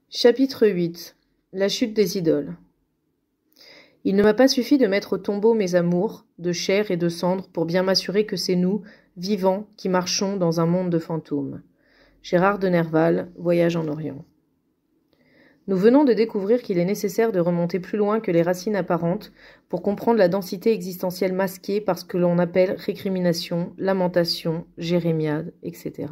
Chapitre 8. La chute des idoles. Il ne m'a pas suffi de mettre au tombeau mes amours, de chair et de cendre, pour bien m'assurer que c'est nous, vivants, qui marchons dans un monde de fantômes. Gérard de Nerval, Voyage en Orient. Nous venons de découvrir qu'il est nécessaire de remonter plus loin que les racines apparentes pour comprendre la densité existentielle masquée par ce que l'on appelle récrimination, lamentation, jérémiade, etc.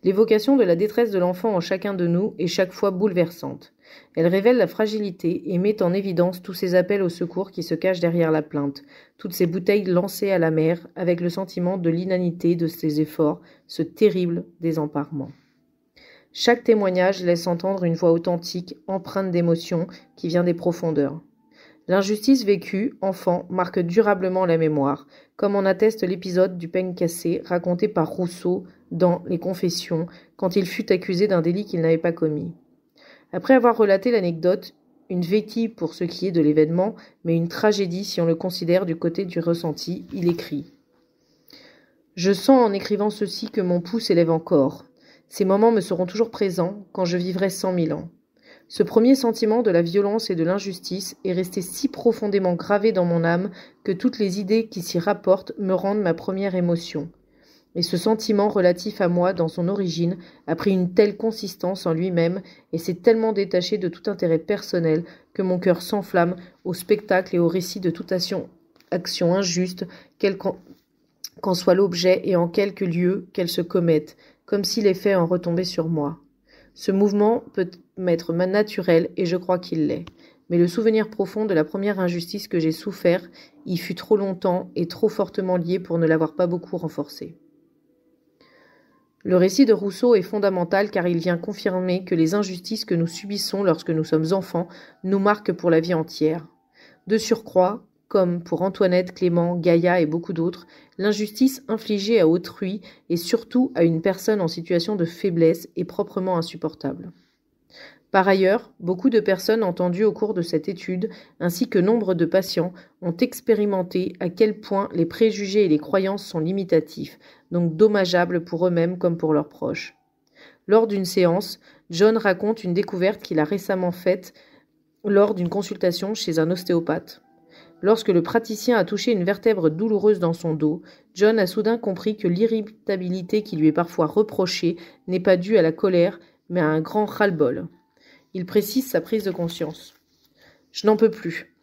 L'évocation de la détresse de l'enfant en chacun de nous est chaque fois bouleversante. Elle révèle la fragilité et met en évidence tous ces appels au secours qui se cachent derrière la plainte, toutes ces bouteilles lancées à la mer avec le sentiment de l'inanité de ces efforts, ce terrible désemparement. Chaque témoignage laisse entendre une voix authentique, empreinte d'émotion, qui vient des profondeurs. L'injustice vécue, enfant, marque durablement la mémoire, comme en atteste l'épisode du peigne cassé raconté par Rousseau dans Les Confessions, quand il fut accusé d'un délit qu'il n'avait pas commis. Après avoir relaté l'anecdote, une vétille pour ce qui est de l'événement, mais une tragédie si on le considère du côté du ressenti, il écrit « Je sens en écrivant ceci que mon pouls s'élève encore. Ces moments me seront toujours présents quand je vivrai 100 000 ans. Ce premier sentiment de la violence et de l'injustice est resté si profondément gravé dans mon âme que toutes les idées qui s'y rapportent me rendent ma première émotion. Et ce sentiment relatif à moi dans son origine a pris une telle consistance en lui-même et s'est tellement détaché de tout intérêt personnel que mon cœur s'enflamme au spectacle et au récit de toute action injuste, quelle qu'en soit l'objet et en quelque lieu qu'elle se commette, comme si les faits en retombaient sur moi. Ce mouvement peut m'être naturel et je crois qu'il l'est. Mais le souvenir profond de la première injustice que j'ai souffert y fut trop longtemps et trop fortement lié pour ne l'avoir pas beaucoup renforcé. Le récit de Rousseau est fondamental car il vient confirmer que les injustices que nous subissons lorsque nous sommes enfants nous marquent pour la vie entière. De surcroît, comme pour Antoinette, Clément, Gaïa et beaucoup d'autres, l'injustice infligée à autrui et surtout à une personne en situation de faiblesse est proprement insupportable. Par ailleurs, beaucoup de personnes entendues au cours de cette étude, ainsi que nombre de patients, ont expérimenté à quel point les préjugés et les croyances sont limitatifs, donc dommageables pour eux-mêmes comme pour leurs proches. Lors d'une séance, John raconte une découverte qu'il a récemment faite lors d'une consultation chez un ostéopathe. Lorsque le praticien a touché une vertèbre douloureuse dans son dos, John a soudain compris que l'irritabilité qui lui est parfois reprochée n'est pas due à la colère, mais à un grand ras-le-bol. Il précise sa prise de conscience. « Je n'en peux plus.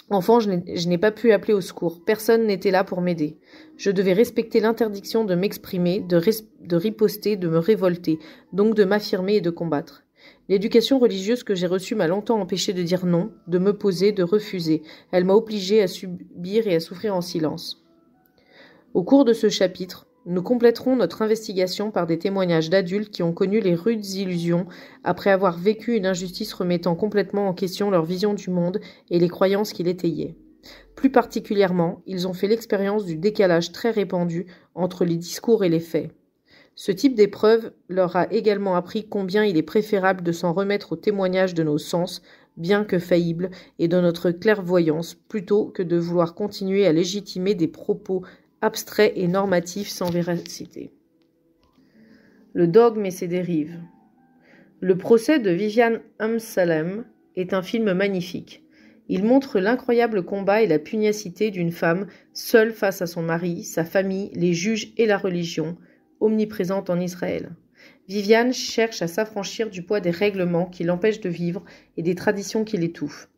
Enfant, je n'ai pas pu appeler au secours. Personne n'était là pour m'aider. Je devais respecter l'interdiction de m'exprimer, de riposter, de me révolter, donc de m'affirmer et de combattre. L'éducation religieuse que j'ai reçue m'a longtemps empêché de dire non, de m'opposer, de refuser. Elle m'a obligé à subir et à souffrir en silence. » Au cours de ce chapitre, nous compléterons notre investigation par des témoignages d'adultes qui ont connu les rudes illusions après avoir vécu une injustice remettant complètement en question leur vision du monde et les croyances qui l'étayaient. Plus particulièrement, ils ont fait l'expérience du décalage très répandu entre les discours et les faits. Ce type d'épreuve leur a également appris combien il est préférable de s'en remettre au témoignage de nos sens, bien que faillibles, et de notre clairvoyance, plutôt que de vouloir continuer à légitimer des propos abstraits et normatifs sans véracité. Le dogme et ses dérives. Le procès de Vivian Amsalem est un film magnifique. Il montre l'incroyable combat et la pugnacité d'une femme seule face à son mari, sa famille, les juges et la religion, omniprésente en Israël. Viviane cherche à s'affranchir du poids des règlements qui l'empêchent de vivre et des traditions qui l'étouffent.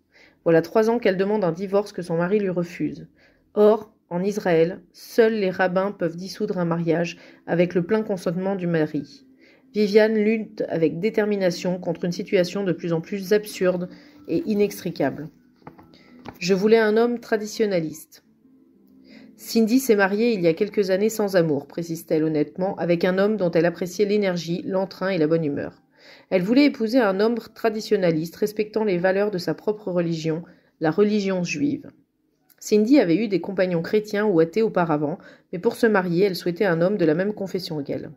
Voilà 3 ans qu'elle demande un divorce que son mari lui refuse. Or, en Israël, seuls les rabbins peuvent dissoudre un mariage avec le plein consentement du mari. Viviane lutte avec détermination contre une situation de plus en plus absurde et inextricable. Je voulais un homme traditionnaliste. Cindy s'est mariée il y a quelques années sans amour, précise-t-elle honnêtement, avec un homme dont elle appréciait l'énergie, l'entrain et la bonne humeur. Elle voulait épouser un homme traditionnaliste, respectant les valeurs de sa propre religion, la religion juive. Cindy avait eu des compagnons chrétiens ou athées auparavant, mais pour se marier, elle souhaitait un homme de la même confession qu'elle.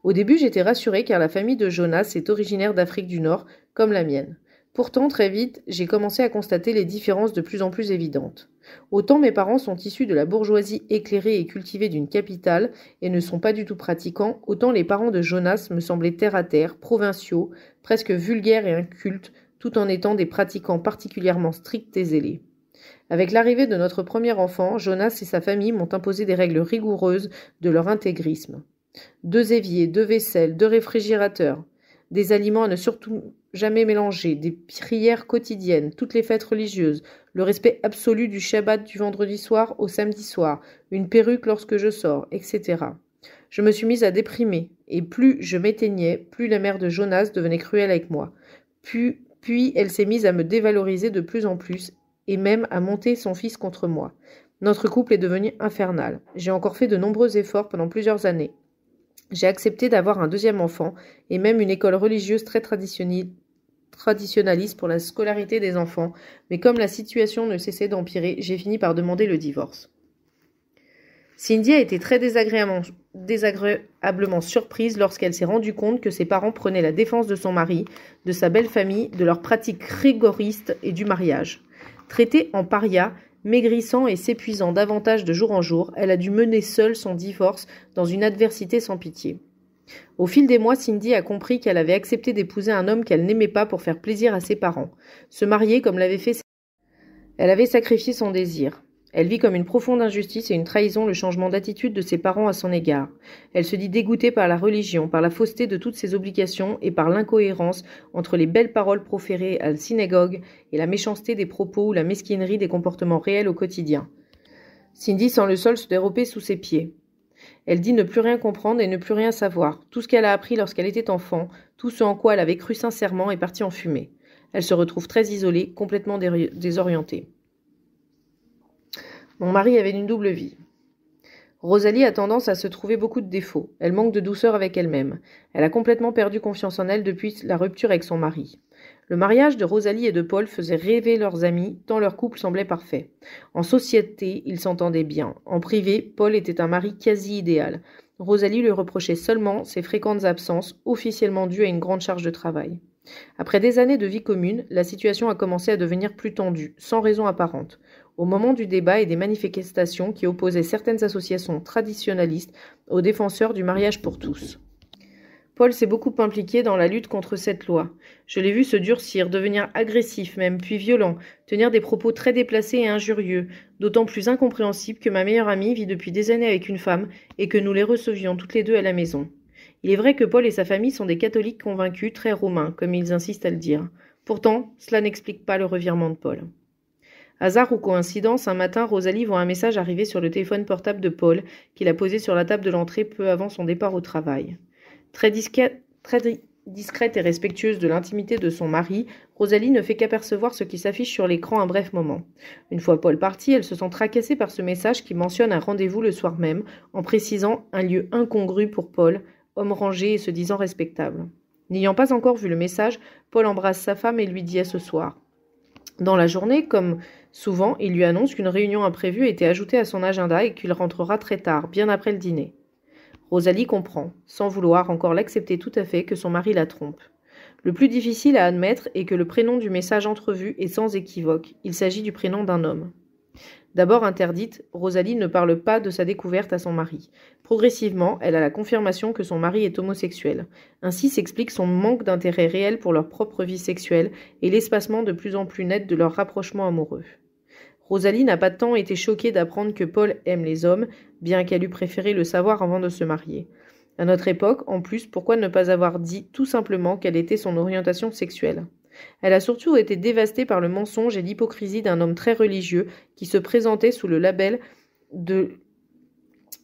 Au début, j'étais rassurée car la famille de Jonas est originaire d'Afrique du Nord, comme la mienne. Pourtant, très vite, j'ai commencé à constater les différences de plus en plus évidentes. Autant mes parents sont issus de la bourgeoisie éclairée et cultivée d'une capitale et ne sont pas du tout pratiquants, autant les parents de Jonas me semblaient terre-à-terre, provinciaux, presque vulgaires et incultes, tout en étant des pratiquants particulièrement stricts et zélés. Avec l'arrivée de notre premier enfant, Jonas et sa famille m'ont imposé des règles rigoureuses de leur intégrisme. 2 éviers, 2 vaisselles, 2 réfrigérateurs, des aliments à ne surtout jamais mélanger, des prières quotidiennes, toutes les fêtes religieuses, le respect absolu du Shabbat du vendredi soir au samedi soir, une perruque lorsque je sors, etc. Je me suis mise à déprimer, et plus je m'éteignais, plus la mère de Jonas devenait cruelle avec moi. Puis elle s'est mise à me dévaloriser de plus en plus, et même à monter son fils contre moi. Notre couple est devenu infernal. J'ai encore fait de nombreux efforts pendant plusieurs années. J'ai accepté d'avoir un deuxième enfant et même une école religieuse très traditionnaliste pour la scolarité des enfants, mais comme la situation ne cessait d'empirer, j'ai fini par demander le divorce. Cindy a été très désagréablement surprise lorsqu'elle s'est rendue compte que ses parents prenaient la défense de son mari, de sa belle famille, de leurs pratiques rigoristes et du mariage. Traitée en paria, maigrissant et s'épuisant davantage de jour en jour, elle a dû mener seule son divorce dans une adversité sans pitié. Au fil des mois, Cindy a compris qu'elle avait accepté d'épouser un homme qu'elle n'aimait pas pour faire plaisir à ses parents. Se marier comme l'avait fait, elle avait sacrifié son désir. Elle vit comme une profonde injustice et une trahison le changement d'attitude de ses parents à son égard. Elle se dit dégoûtée par la religion, par la fausseté de toutes ses obligations et par l'incohérence entre les belles paroles proférées à la synagogue et la méchanceté des propos ou la mesquinerie des comportements réels au quotidien. Cindy sent le sol se dérober sous ses pieds. Elle dit ne plus rien comprendre et ne plus rien savoir. Tout ce qu'elle a appris lorsqu'elle était enfant, tout ce en quoi elle avait cru sincèrement est parti en fumée. Elle se retrouve très isolée, complètement désorientée. Mon mari avait une double vie. Rosalie a tendance à se trouver beaucoup de défauts. Elle manque de douceur avec elle-même. Elle a complètement perdu confiance en elle depuis la rupture avec son mari. Le mariage de Rosalie et de Paul faisait rêver leurs amis, tant leur couple semblait parfait. En société, ils s'entendaient bien. En privé, Paul était un mari quasi idéal. Rosalie lui reprochait seulement ses fréquentes absences, officiellement dues à une grande charge de travail. Après des années de vie commune, la situation a commencé à devenir plus tendue, sans raison apparente. Au moment du débat et des manifestations qui opposaient certaines associations traditionnalistes aux défenseurs du mariage pour tous. Paul s'est beaucoup impliqué dans la lutte contre cette loi. Je l'ai vu se durcir, devenir agressif même, puis violent, tenir des propos très déplacés et injurieux, d'autant plus incompréhensibles que ma meilleure amie vit depuis des années avec une femme et que nous les recevions toutes les deux à la maison. Il est vrai que Paul et sa famille sont des catholiques convaincus, très romains, comme ils insistent à le dire. Pourtant, cela n'explique pas le revirement de Paul. Hasard ou coïncidence, un matin, Rosalie voit un message arriver sur le téléphone portable de Paul, qu'il a posé sur la table de l'entrée peu avant son départ au travail. Très discrète et respectueuse de l'intimité de son mari, Rosalie ne fait qu'apercevoir ce qui s'affiche sur l'écran un bref moment. Une fois Paul parti, elle se sent tracassée par ce message qui mentionne un rendez-vous le soir même, en précisant un lieu incongru pour Paul, homme rangé et se disant respectable. N'ayant pas encore vu le message, Paul embrasse sa femme et lui dit à ce soir. Dans la journée, comme souvent, il lui annonce qu'une réunion imprévue a été ajoutée à son agenda et qu'il rentrera très tard, bien après le dîner. Rosalie comprend, sans vouloir encore l'accepter tout à fait, que son mari la trompe. Le plus difficile à admettre est que le prénom du message entrevu est sans équivoque. Il s'agit du prénom d'un homme. D'abord interdite, Rosalie ne parle pas de sa découverte à son mari. Progressivement, elle a la confirmation que son mari est homosexuel. Ainsi s'explique son manque d'intérêt réel pour leur propre vie sexuelle et l'espacement de plus en plus net de leur rapprochement amoureux. Rosalie n'a pas tant été choquée d'apprendre que Paul aime les hommes, bien qu'elle eût préféré le savoir avant de se marier. À notre époque, en plus, pourquoi ne pas avoir dit tout simplement quelle était son orientation sexuelle ? Elle a surtout été dévastée par le mensonge et l'hypocrisie d'un homme très religieux qui se présentait sous le label de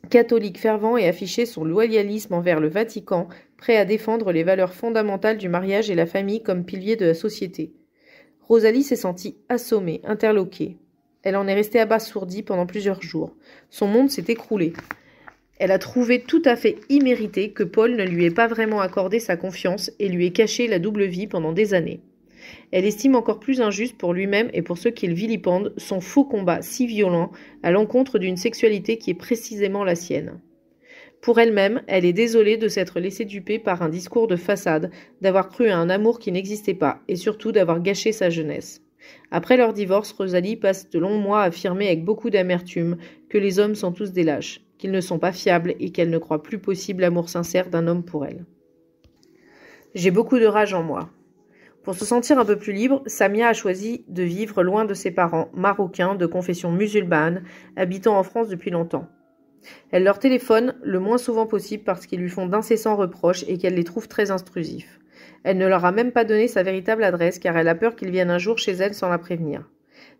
catholique fervent et affichait son loyalisme envers le Vatican, prêt à défendre les valeurs fondamentales du mariage et la famille comme piliers de la société. Rosalie s'est sentie assommée, interloquée. Elle en est restée abasourdie pendant plusieurs jours. Son monde s'est écroulé. Elle a trouvé tout à fait immérité que Paul ne lui ait pas vraiment accordé sa confiance et lui ait caché la double vie pendant des années. Elle estime encore plus injuste pour lui-même et pour ceux qui le vilipendent son faux combat si violent à l'encontre d'une sexualité qui est précisément la sienne. Pour elle-même, elle est désolée de s'être laissée duper par un discours de façade, d'avoir cru à un amour qui n'existait pas, et surtout d'avoir gâché sa jeunesse. Après leur divorce, Rosalie passe de longs mois à affirmer avec beaucoup d'amertume que les hommes sont tous des lâches, qu'ils ne sont pas fiables et qu'elle ne croit plus possible l'amour sincère d'un homme pour elle. J'ai beaucoup de rage en moi. Pour se sentir un peu plus libre, Samia a choisi de vivre loin de ses parents, marocains de confession musulmane, habitant en France depuis longtemps. Elle leur téléphone le moins souvent possible parce qu'ils lui font d'incessants reproches et qu'elle les trouve très intrusifs. Elle ne leur a même pas donné sa véritable adresse car elle a peur qu'ils viennent un jour chez elle sans la prévenir.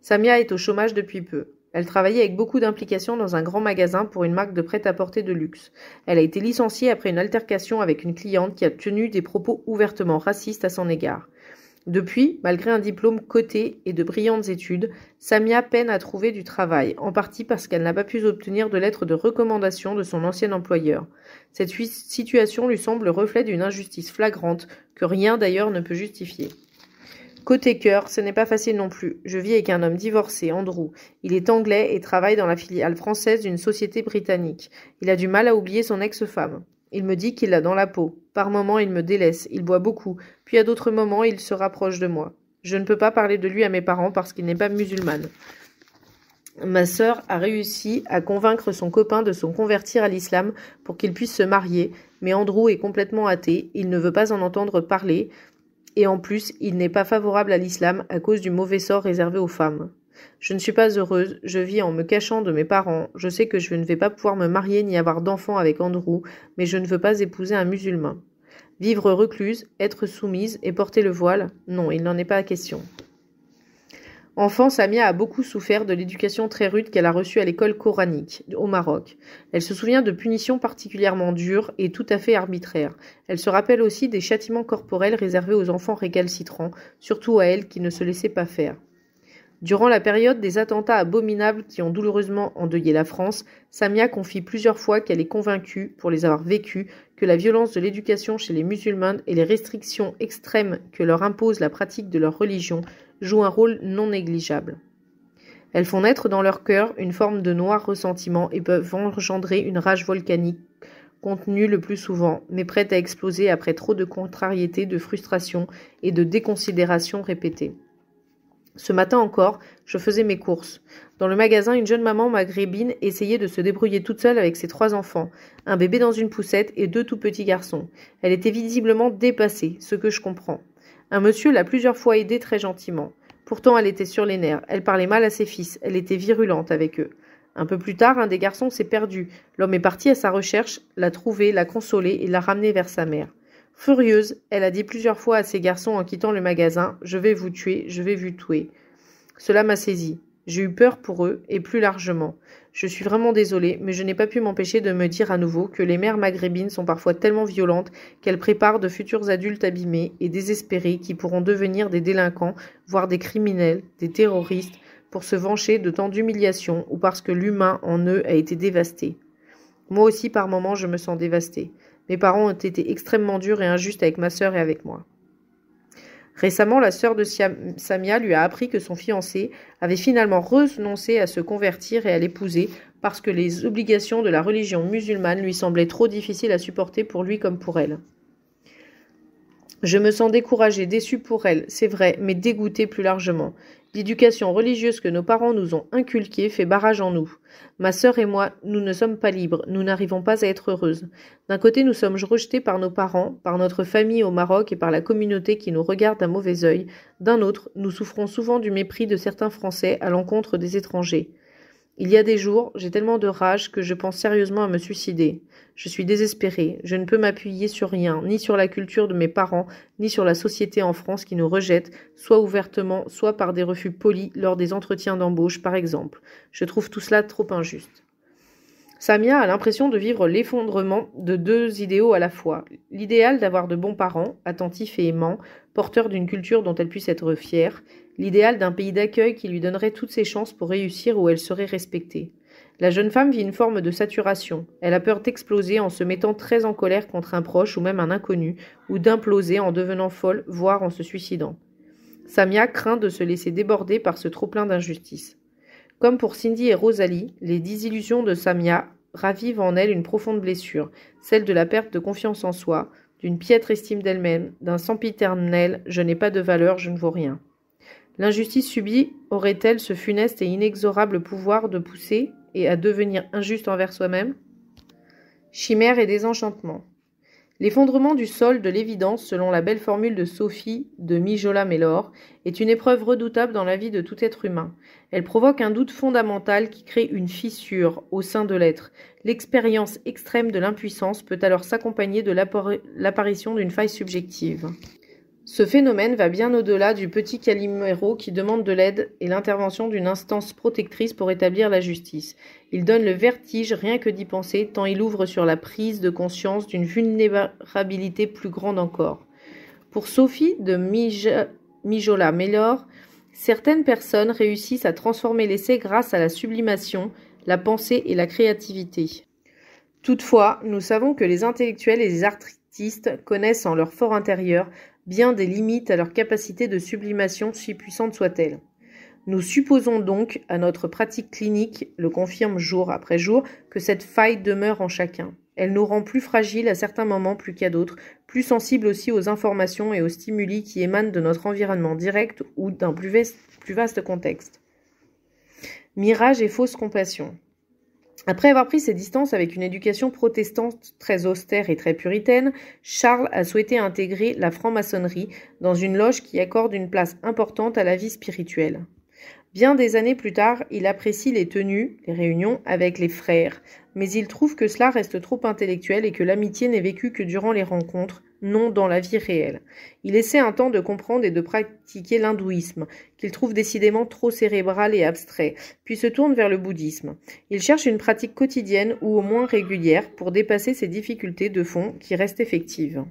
Samia est au chômage depuis peu. Elle travaillait avec beaucoup d'implication dans un grand magasin pour une marque de prêt-à-porter de luxe. Elle a été licenciée après une altercation avec une cliente qui a tenu des propos ouvertement racistes à son égard. Depuis, malgré un diplôme coté et de brillantes études, Samia peine à trouver du travail, en partie parce qu'elle n'a pas pu obtenir de lettre de recommandation de son ancien employeur. Cette situation lui semble le reflet d'une injustice flagrante que rien d'ailleurs ne peut justifier. Côté cœur, ce n'est pas facile non plus. Je vis avec un homme divorcé, Andrew. Il est anglais et travaille dans la filiale française d'une société britannique. Il a du mal à oublier son ex-femme. Il me dit qu'il l'a dans la peau. Par moments, il me délaisse, il boit beaucoup, puis à d'autres moments, il se rapproche de moi. Je ne peux pas parler de lui à mes parents parce qu'il n'est pas musulman. Ma sœur a réussi à convaincre son copain de se convertir à l'islam pour qu'il puisse se marier, mais Andrew est complètement athée, il ne veut pas en entendre parler, et en plus, il n'est pas favorable à l'islam à cause du mauvais sort réservé aux femmes. Je ne suis pas heureuse, je vis en me cachant de mes parents, je sais que je ne vais pas pouvoir me marier ni avoir d'enfants avec Andrew, mais je ne veux pas épouser un musulman. Vivre recluse, être soumise et porter le voile, non, il n'en est pas question. Enfant, Samia a beaucoup souffert de l'éducation très rude qu'elle a reçue à l'école coranique, au Maroc. Elle se souvient de punitions particulièrement dures et tout à fait arbitraires. Elle se rappelle aussi des châtiments corporels réservés aux enfants récalcitrants, surtout à elle qui ne se laissait pas faire. Durant la période des attentats abominables qui ont douloureusement endeuillé la France, Samia confie plusieurs fois qu'elle est convaincue, pour les avoir vécus, que la violence de l'éducation chez les musulmans et les restrictions extrêmes que leur impose la pratique de leur religion jouent un rôle non négligeable. Elles font naître dans leur cœur une forme de noir ressentiment et peuvent engendrer une rage volcanique, contenue le plus souvent, mais prête à exploser après trop de contrariétés, de frustration et de déconsidération répétées. Ce matin encore, je faisais mes courses. Dans le magasin, une jeune maman maghrébine essayait de se débrouiller toute seule avec ses 3 enfants, un bébé dans une poussette et 2 tout petits garçons. Elle était visiblement dépassée, ce que je comprends. Un monsieur l'a plusieurs fois aidée très gentiment. Pourtant, elle était sur les nerfs, elle parlait mal à ses fils, elle était virulente avec eux. Un peu plus tard, un des garçons s'est perdu. L'homme est parti à sa recherche, l'a trouvé, l'a consolé et l'a ramené vers sa mère. Furieuse, elle a dit plusieurs fois à ses garçons en quittant le magasin « Je vais vous tuer, je vais vous tuer ». Cela m'a saisie. J'ai eu peur pour eux, et plus largement. Je suis vraiment désolée, mais je n'ai pas pu m'empêcher de me dire à nouveau que les mères maghrébines sont parfois tellement violentes qu'elles préparent de futurs adultes abîmés et désespérés qui pourront devenir des délinquants, voire des criminels, des terroristes, pour se venger de tant d'humiliations ou parce que l'humain en eux a été dévasté. Moi aussi, par moments, je me sens dévastée. Mes parents ont été extrêmement durs et injustes avec ma sœur et avec moi. Récemment, la sœur de Samia lui a appris que son fiancé avait finalement renoncé à se convertir et à l'épouser parce que les obligations de la religion musulmane lui semblaient trop difficiles à supporter pour lui comme pour elle. Je me sens découragée, déçue pour elle, c'est vrai, mais dégoûtée plus largement. L'éducation religieuse que nos parents nous ont inculquée fait barrage en nous. Ma sœur et moi, nous ne sommes pas libres, nous n'arrivons pas à être heureuses. D'un côté, nous sommes rejetés par nos parents, par notre famille au Maroc et par la communauté qui nous regarde d'un mauvais œil. D'un autre, nous souffrons souvent du mépris de certains Français à l'encontre des étrangers. Il y a des jours, j'ai tellement de rage que je pense sérieusement à me suicider. Je suis désespérée, je ne peux m'appuyer sur rien, ni sur la culture de mes parents, ni sur la société en France qui nous rejette, soit ouvertement, soit par des refus polis lors des entretiens d'embauche, par exemple. Je trouve tout cela trop injuste. Samia a l'impression de vivre l'effondrement de 2 idéaux à la fois. L'idéal d'avoir de bons parents, attentifs et aimants, porteurs d'une culture dont elle puisse être fière. L'idéal d'un pays d'accueil qui lui donnerait toutes ses chances pour réussir où elle serait respectée. La jeune femme vit une forme de saturation. Elle a peur d'exploser en se mettant très en colère contre un proche ou même un inconnu, ou d'imploser en devenant folle, voire en se suicidant. Samia craint de se laisser déborder par ce trop-plein d'injustice. Comme pour Cindy et Rosalie, les désillusions de Samia ravive en elle une profonde blessure, celle de la perte de confiance en soi, d'une piètre estime d'elle-même, d'un sempiternel « je n'ai pas de valeur, je ne vaux rien ». L'injustice subie aurait-elle ce funeste et inexorable pouvoir de pousser et à devenir injuste envers soi-même? Chimère et désenchantement. L'effondrement du sol de l'évidence, selon la belle formule de Sophie de Mijola-Mellor, est une épreuve redoutable dans la vie de tout être humain. Elle provoque un doute fondamental qui crée une fissure au sein de l'être. L'expérience extrême de l'impuissance peut alors s'accompagner de l'apparition d'une faille subjective. Ce phénomène va bien au-delà du petit Calimero qui demande de l'aide et l'intervention d'une instance protectrice pour établir la justice. Il donne le vertige rien que d'y penser, tant il ouvre sur la prise de conscience d'une vulnérabilité plus grande encore. Pour Sophie de Mijola-Mellor, certaines personnes réussissent à transformer l'essai grâce à la sublimation, la pensée et la créativité. Toutefois, nous savons que les intellectuels et les artistes connaissent en leur fort intérieur bien des limites à leur capacité de sublimation, si puissante soit-elle. Nous supposons donc, à notre pratique clinique le confirme jour après jour, que cette faille demeure en chacun. Elle nous rend plus fragiles à certains moments plus qu'à d'autres, plus sensibles aussi aux informations et aux stimuli qui émanent de notre environnement direct ou d'un plus vaste contexte. Mirage et fausse compassion. Après avoir pris ses distances avec une éducation protestante très austère et très puritaine, Charles a souhaité intégrer la franc-maçonnerie dans une loge qui accorde une place importante à la vie spirituelle. Bien des années plus tard, il apprécie les tenues, les réunions avec les frères, mais il trouve que cela reste trop intellectuel et que l'amitié n'est vécue que durant les rencontres, non dans la vie réelle. Il essaie un temps de comprendre et de pratiquer l'hindouisme, qu'il trouve décidément trop cérébral et abstrait, puis se tourne vers le bouddhisme. Il cherche une pratique quotidienne ou au moins régulière pour dépasser ces difficultés de fond qui restent effectives.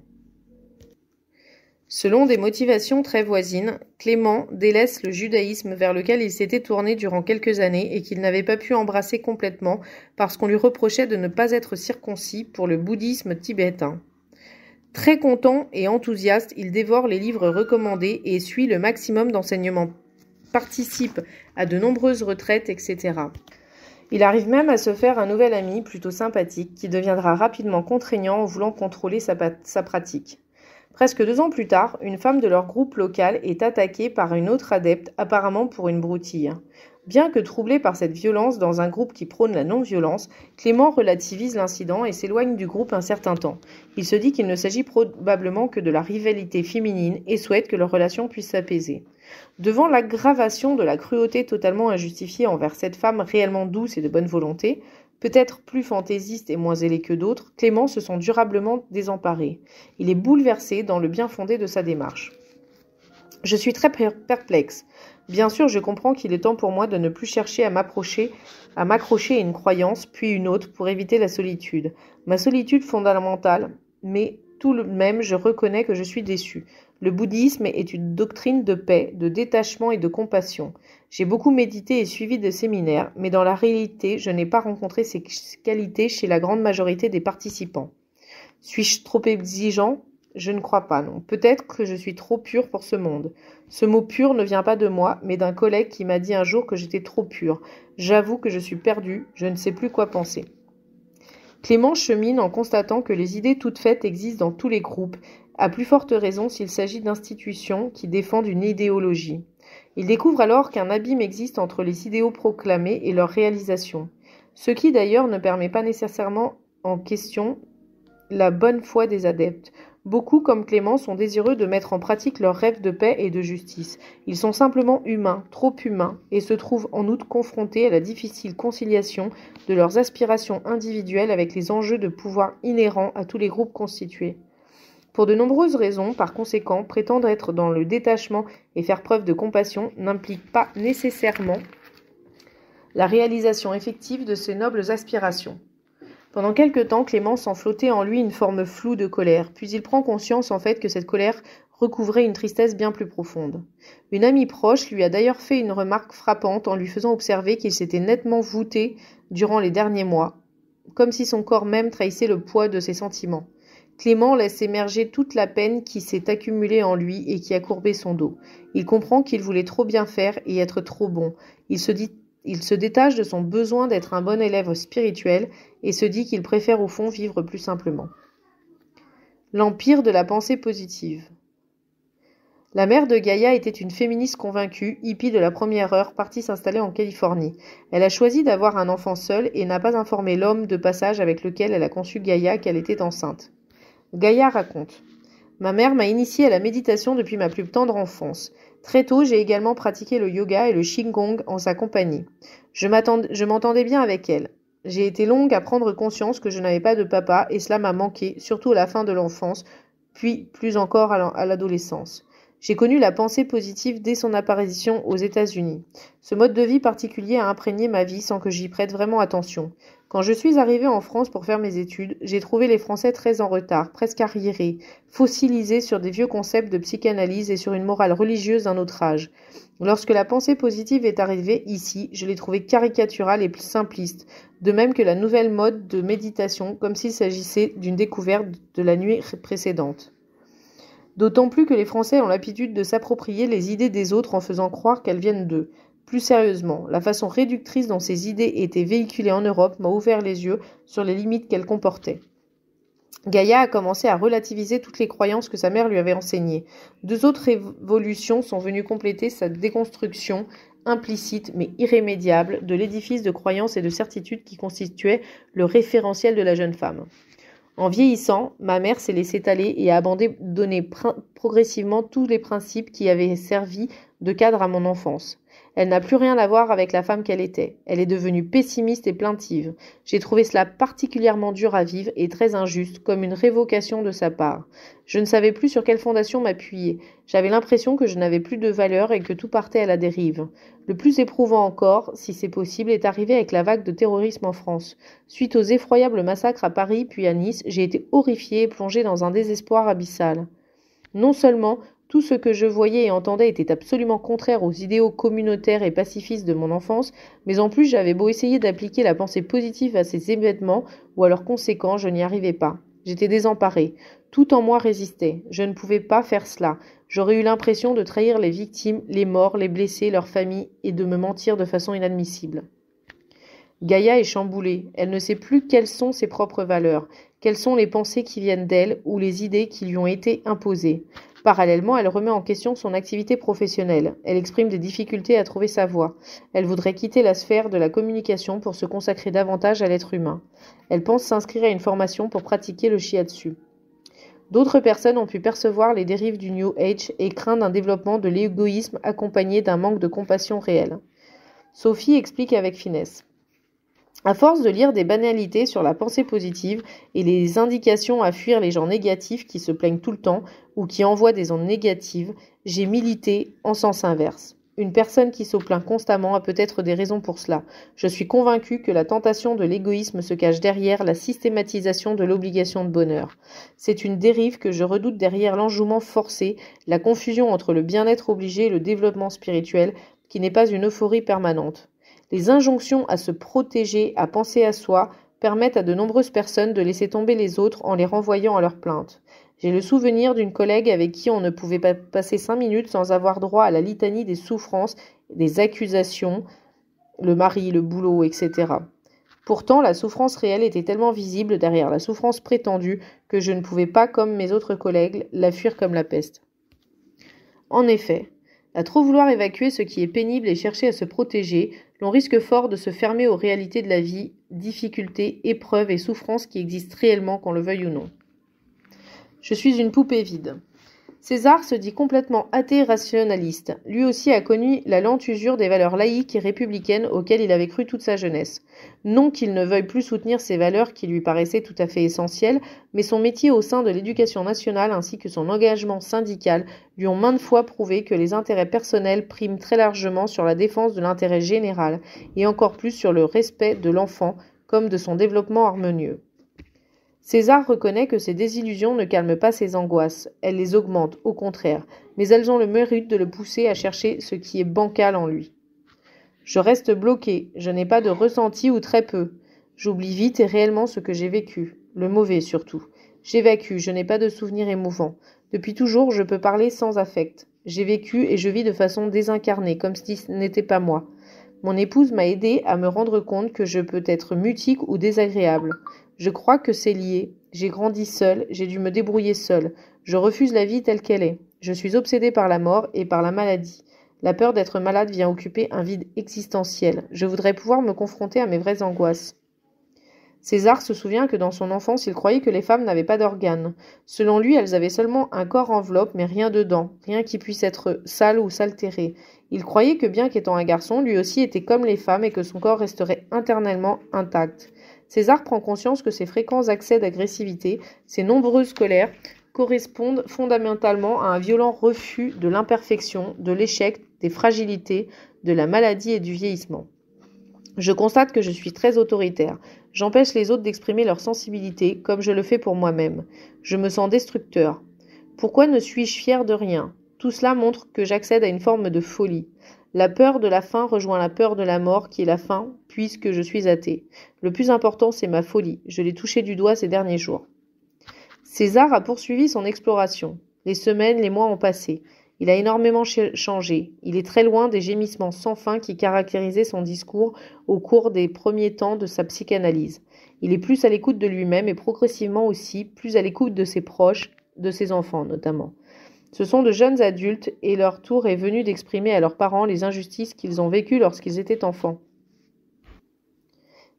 Selon des motivations très voisines, Clément délaisse le judaïsme vers lequel il s'était tourné durant quelques années et qu'il n'avait pas pu embrasser complètement parce qu'on lui reprochait de ne pas être circoncis pour le bouddhisme tibétain. Très content et enthousiaste, il dévore les livres recommandés et suit le maximum d'enseignements, participe à de nombreuses retraites, etc. Il arrive même à se faire un nouvel ami plutôt sympathique qui deviendra rapidement contraignant en voulant contrôler sa pratique. Presque 2 ans plus tard, une femme de leur groupe local est attaquée par une autre adepte, apparemment pour une broutille. Bien que troublé par cette violence dans un groupe qui prône la non-violence, Clément relativise l'incident et s'éloigne du groupe un certain temps. Il se dit qu'il ne s'agit probablement que de la rivalité féminine et souhaite que leur relation puisse s'apaiser. Devant l'aggravation de la cruauté totalement injustifiée envers cette femme réellement douce et de bonne volonté, peut-être plus fantaisiste et moins zélé que d'autres, Clément se sent durablement désemparé. Il est bouleversé dans le bien fondé de sa démarche. Je suis très perplexe. Bien sûr, je comprends qu'il est temps pour moi de ne plus chercher à m'accrocher à une croyance, puis une autre, pour éviter la solitude. Ma solitude fondamentale, mais tout de même, je reconnais que je suis déçu. Le bouddhisme est une doctrine de paix, de détachement et de compassion. J'ai beaucoup médité et suivi des séminaires, mais dans la réalité, je n'ai pas rencontré ces qualités chez la grande majorité des participants. Suis-je trop exigeant ? Je ne crois pas, non. Peut-être que je suis trop pur pour ce monde. Ce mot pur ne vient pas de moi, mais d'un collègue qui m'a dit un jour que j'étais trop pur. J'avoue que je suis perdu, je ne sais plus quoi penser. Clément chemine en constatant que les idées toutes faites existent dans tous les groupes, à plus forte raison s'il s'agit d'institutions qui défendent une idéologie. Il découvre alors qu'un abîme existe entre les idéaux proclamés et leur réalisation, ce qui d'ailleurs ne permet pas nécessairement en question la bonne foi des adeptes. Beaucoup, comme Clément, sont désireux de mettre en pratique leurs rêves de paix et de justice. Ils sont simplement humains, trop humains, et se trouvent en outre confrontés à la difficile conciliation de leurs aspirations individuelles avec les enjeux de pouvoir inhérents à tous les groupes constitués. Pour de nombreuses raisons, par conséquent, prétendre être dans le détachement et faire preuve de compassion n'implique pas nécessairement la réalisation effective de ces nobles aspirations. Pendant quelque temps, Clément sent flotter en lui une forme floue de colère, puis il prend conscience en fait que cette colère recouvrait une tristesse bien plus profonde. Une amie proche lui a d'ailleurs fait une remarque frappante en lui faisant observer qu'il s'était nettement voûté durant les derniers mois, comme si son corps même trahissait le poids de ses sentiments. Clément laisse émerger toute la peine qui s'est accumulée en lui et qui a courbé son dos. Il comprend qu'il voulait trop bien faire et être trop bon. Il se dit Il se détache de son besoin d'être un bon élève spirituel et se dit qu'il préfère au fond vivre plus simplement. L'empire de la pensée positive. La mère de Gaïa était une féministe convaincue, hippie de la première heure, partie s'installer en Californie. Elle a choisi d'avoir un enfant seul et n'a pas informé l'homme de passage avec lequel elle a conçu Gaïa qu'elle était enceinte. Gaïa raconte. Ma mère m'a initiée à la méditation depuis ma plus tendre enfance. Très tôt, j'ai également pratiqué le yoga et le qigong en sa compagnie. Je m'entendais bien avec elle. J'ai été longue à prendre conscience que je n'avais pas de papa et cela m'a manqué, surtout à la fin de l'enfance, puis plus encore à l'adolescence. J'ai connu la pensée positive dès son apparition aux États-Unis. Ce mode de vie particulier a imprégné ma vie sans que j'y prête vraiment attention. Quand je suis arrivée en France pour faire mes études, j'ai trouvé les Français très en retard, presque arriérés, fossilisés sur des vieux concepts de psychanalyse et sur une morale religieuse d'un autre âge. Lorsque la pensée positive est arrivée ici, je l'ai trouvée caricaturale et simpliste, de même que la nouvelle mode de méditation, comme s'il s'agissait d'une découverte de la nuit précédente. D'autant plus que les Français ont l'habitude de s'approprier les idées des autres en faisant croire qu'elles viennent d'eux. Plus sérieusement, la façon réductrice dont ces idées étaient véhiculées en Europe m'a ouvert les yeux sur les limites qu'elles comportaient. Gaïa a commencé à relativiser toutes les croyances que sa mère lui avait enseignées. Deux autres évolutions sont venues compléter sa déconstruction implicite mais irrémédiable de l'édifice de croyances et de certitudes qui constituait le référentiel de la jeune femme. En vieillissant, ma mère s'est laissée aller et a abandonné progressivement tous les principes qui avaient servi de cadre à mon enfance. Elle n'a plus rien à voir avec la femme qu'elle était. Elle est devenue pessimiste et plaintive. J'ai trouvé cela particulièrement dur à vivre et très injuste, comme une révocation de sa part. Je ne savais plus sur quelle fondation m'appuyer. J'avais l'impression que je n'avais plus de valeur et que tout partait à la dérive. Le plus éprouvant encore, si c'est possible, est arrivé avec la vague de terrorisme en France. Suite aux effroyables massacres à Paris puis à Nice, j'ai été horrifiée et plongée dans un désespoir abyssal. Non seulement tout ce que je voyais et entendais était absolument contraire aux idéaux communautaires et pacifistes de mon enfance, mais en plus j'avais beau essayer d'appliquer la pensée positive à ces événements ou à leurs conséquences, je n'y arrivais pas. J'étais désemparée. Tout en moi résistait. Je ne pouvais pas faire cela. J'aurais eu l'impression de trahir les victimes, les morts, les blessés, leurs familles et de me mentir de façon inadmissible. Gaïa est chamboulée. Elle ne sait plus quelles sont ses propres valeurs, quelles sont les pensées qui viennent d'elle ou les idées qui lui ont été imposées. Parallèlement, elle remet en question son activité professionnelle. Elle exprime des difficultés à trouver sa voie. Elle voudrait quitter la sphère de la communication pour se consacrer davantage à l'être humain. Elle pense s'inscrire à une formation pour pratiquer le shiatsu. D'autres personnes ont pu percevoir les dérives du New Age et craignent un développement de l'égoïsme accompagné d'un manque de compassion réel. Sophie explique avec finesse. À force de lire des banalités sur la pensée positive et les indications à fuir les gens négatifs qui se plaignent tout le temps ou qui envoient des ondes négatives, j'ai milité en sens inverse. Une personne qui se plaint constamment a peut-être des raisons pour cela. Je suis convaincue que la tentation de l'égoïsme se cache derrière la systématisation de l'obligation de bonheur. C'est une dérive que je redoute derrière l'enjouement forcé, la confusion entre le bien-être obligé et le développement spirituel, qui n'est pas une euphorie permanente. Les injonctions à se protéger, à penser à soi, permettent à de nombreuses personnes de laisser tomber les autres en les renvoyant à leurs plaintes. J'ai le souvenir d'une collègue avec qui on ne pouvait pas passer 5 minutes sans avoir droit à la litanie des souffrances, des accusations, le mari, le boulot, etc. Pourtant, la souffrance réelle était tellement visible derrière la souffrance prétendue que je ne pouvais pas, comme mes autres collègues, la fuir comme la peste. En effet, à trop vouloir évacuer ce qui est pénible et chercher à se protéger, l'on risque fort de se fermer aux réalités de la vie, difficultés, épreuves et souffrances qui existent réellement, qu'on le veuille ou non. Je suis une poupée vide. César se dit complètement athée et rationaliste. Lui aussi a connu la lente usure des valeurs laïques et républicaines auxquelles il avait cru toute sa jeunesse. Non qu'il ne veuille plus soutenir ces valeurs qui lui paraissaient tout à fait essentielles, mais son métier au sein de l'éducation nationale ainsi que son engagement syndical lui ont maintes fois prouvé que les intérêts personnels priment très largement sur la défense de l'intérêt général et encore plus sur le respect de l'enfant comme de son développement harmonieux. César reconnaît que ces désillusions ne calment pas ses angoisses, elles les augmentent, au contraire, mais elles ont le mérite de le pousser à chercher ce qui est bancal en lui. Je reste bloqué, je n'ai pas de ressenti ou très peu. J'oublie vite et réellement ce que j'ai vécu, le mauvais surtout. J'évacue, je n'ai pas de souvenirs émouvants. Depuis toujours, je peux parler sans affect. J'ai vécu et je vis de façon désincarnée, comme si ce n'était pas moi. Mon épouse m'a aidé à me rendre compte que je peux être mutique ou désagréable. Je crois que c'est lié. J'ai grandi seule, j'ai dû me débrouiller seule. Je refuse la vie telle qu'elle est. Je suis obsédée par la mort et par la maladie. La peur d'être malade vient occuper un vide existentiel. Je voudrais pouvoir me confronter à mes vraies angoisses. César se souvient que dans son enfance, il croyait que les femmes n'avaient pas d'organes. Selon lui, elles avaient seulement un corps enveloppe, mais rien dedans, rien qui puisse être sale ou s'altérer. Il croyait que bien qu'étant un garçon, lui aussi était comme les femmes et que son corps resterait internellement intact. César prend conscience que ses fréquents accès d'agressivité, ses nombreuses colères, correspondent fondamentalement à un violent refus de l'imperfection, de l'échec, des fragilités, de la maladie et du vieillissement. Je constate que je suis très autoritaire. J'empêche les autres d'exprimer leur sensibilité, comme je le fais pour moi-même. Je me sens destructeur. Pourquoi ne suis-je fier de rien? Tout cela montre que j'accède à une forme de folie. La peur de la faim rejoint la peur de la mort, qui est la faim, puisque je suis athée. Le plus important, c'est ma folie. Je l'ai touchée du doigt ces derniers jours. César a poursuivi son exploration. Les semaines, les mois ont passé. Il a énormément changé. Il est très loin des gémissements sans fin qui caractérisaient son discours au cours des premiers temps de sa psychanalyse. Il est plus à l'écoute de lui-même et progressivement aussi plus à l'écoute de ses proches, de ses enfants notamment. Ce sont de jeunes adultes et leur tour est venu d'exprimer à leurs parents les injustices qu'ils ont vécues lorsqu'ils étaient enfants.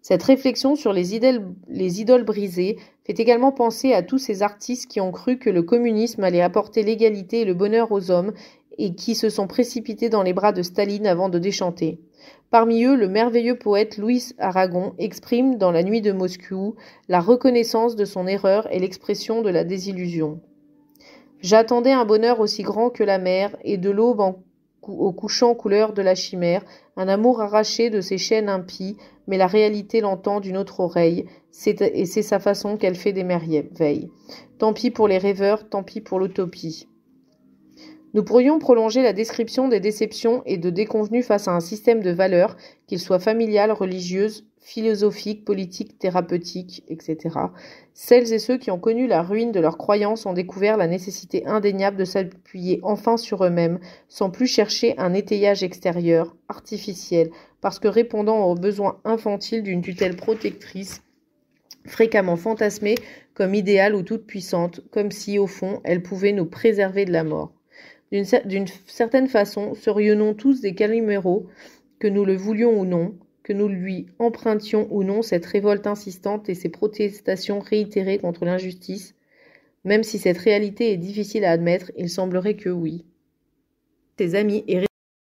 Cette réflexion sur les idoles brisées fait également penser à tous ces artistes qui ont cru que le communisme allait apporter l'égalité et le bonheur aux hommes et qui se sont précipités dans les bras de Staline avant de déchanter. Parmi eux, le merveilleux poète Louis Aragon exprime dans La nuit de Moscou la reconnaissance de son erreur et l'expression de la désillusion. J'attendais un bonheur aussi grand que la mer et de l'aube au couchant couleur de la chimère, un amour arraché de ses chaînes impies, mais la réalité l'entend d'une autre oreille, et c'est sa façon qu'elle fait des merveilles. Tant pis pour les rêveurs, tant pis pour l'utopie. Nous pourrions prolonger la description des déceptions et de déconvenues face à un système de valeurs, qu'il soit familial, religieuse, philosophique, politique, thérapeutique, etc. Celles et ceux qui ont connu la ruine de leurs croyances ont découvert la nécessité indéniable de s'appuyer enfin sur eux-mêmes, sans plus chercher un étayage extérieur, artificiel, parce que répondant aux besoins infantiles d'une tutelle protectrice, fréquemment fantasmée comme idéale ou toute puissante, comme si, au fond, elle pouvait nous préserver de la mort. D'une certaine façon, serions-nous tous des Calimero, que nous le voulions ou non, que nous lui empruntions ou non cette révolte insistante et ces protestations réitérées contre l'injustice, même si cette réalité est difficile à admettre, il semblerait que oui. Ses amis et